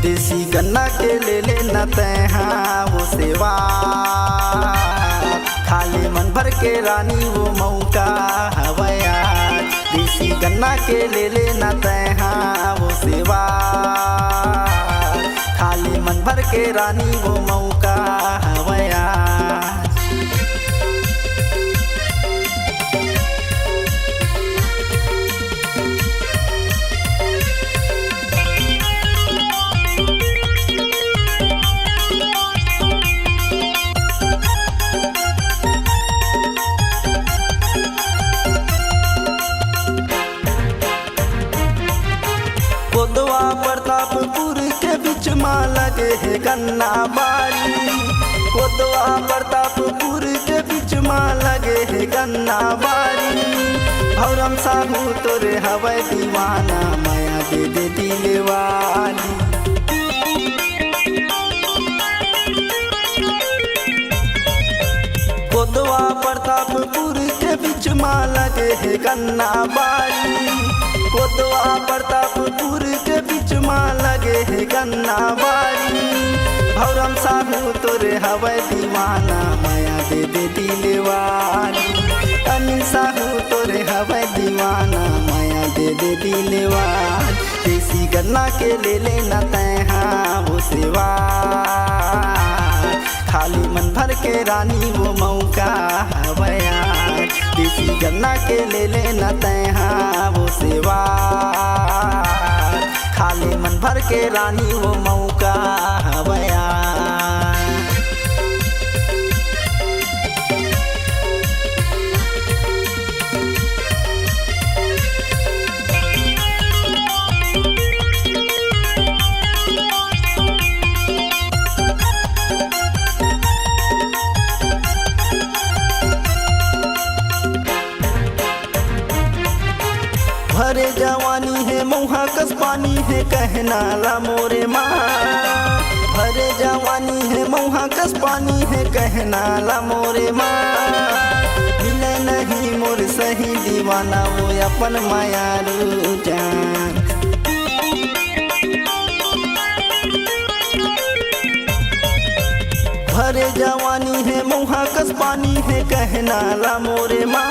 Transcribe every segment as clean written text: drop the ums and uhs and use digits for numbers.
देसी गन्ना के ले लेना तैहा वो सेवा, खाली मन भर के रानी वो मौका हवया। देसी गन्ना के ले लेना तैहा वो सेवा, खाली मन भर के रानी वो मौका हवया। कोदवा प्रतापपुर के बीच में लगे है गन्ना बाड़ी, कोदवा प्रतापपुर के बीच में लगे है गन्ना बाड़ी। भौरम साहू तोरे हवै दीवाना, माया दे दे दिलवाली। कोदवा प्रतापपुर के बीच में लगे है गन्ना बाड़ी, कोदवा प्रतापपुर के बीच में लगे है गन्ना बाड़ी। भौरम साहू तोरे हवै दीवाना, माया दे दे दिलवाली। अनिल साहू तोरे हवै दीवाना, माया दे दे दिलवाली। देसी गन्ना के ले लेना तैहा वो सेवा, खाली मन भर के रानी वो मौका हवया। देसी गन्ना के ले लेना तैहा वो सेवा, खाली मन भर के रानी वो मौका हवया। भरे जवानी है मौहा कस पानी है कहना ला मोरे माँ। भरे जवानी है मौहा कस पानी है कहना ला मोरे माँ। मिले नहीं मोर सही दीवाना वो अपन मायारू जान। भरे जवानी है मौहा कस पानी है कहना ला मोरे माँ।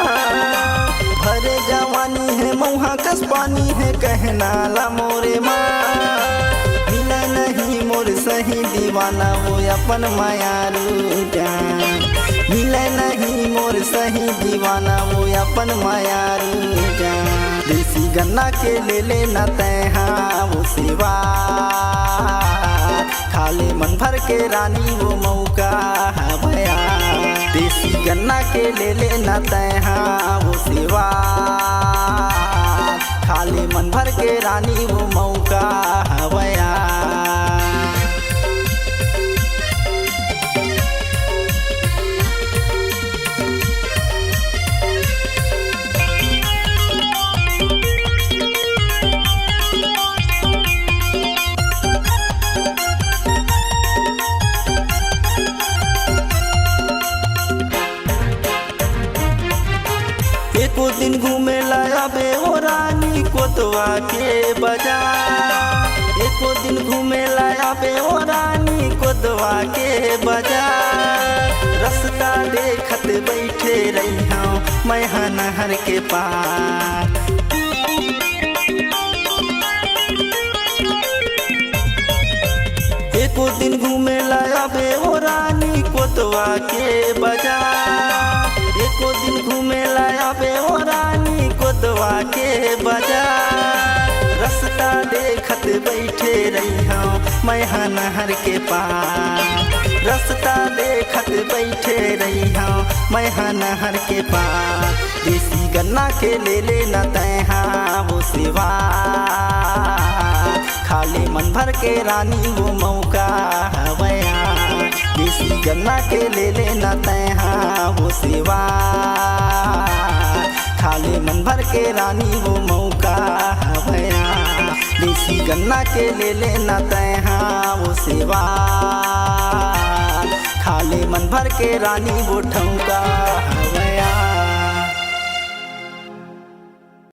भरे जवानी है मौहा कस पानी है कहना ला मोरे माँ। मिले नहीं मोर सही दीवाना वो अपन मायारू जान। मिले नहीं मोर सही दीवाना वो अपन मायारू जान। देसी गन्ना के ले लेना तैहा वो सेवा, खाली मन भर के रानी वो मौका हवया। देसी गन्ना के ले लेना तैहा वो सेवा, खाली मन भर के रानी वो मौका हवया। एको दिन घूमे लाया बे ओ रानी कोदवा के बाजार। एको दिन घूमे लाया बे ओ रानी कोदवा के बाजार। रास्ता देखत बैठे रही हूँ मैं नहर के पार। एको दिन घूमे लाया बे ओ रानी कोदवा के बाजार। एको दिन घूमे लाया बे ओ रानी कोदवा के बाजार। रास्ता देखत बैठे रही हूँ मैं नहर के पार। रास्ता देखत बैठे रही हूँ मैं नहर के पार। देसी गन्ना के ले लेना तैहा वो सेवा, खाली मन भर के रानी वो मौका हवया। देसी गन्ना के ले लेना तैहा वो सेवा, खाली मन भर के रानी वो मौका हवया। देसी गन्ना के ले लेना तैहा वो सेवा, खाली मन भर के रानी वो ठौका हवया।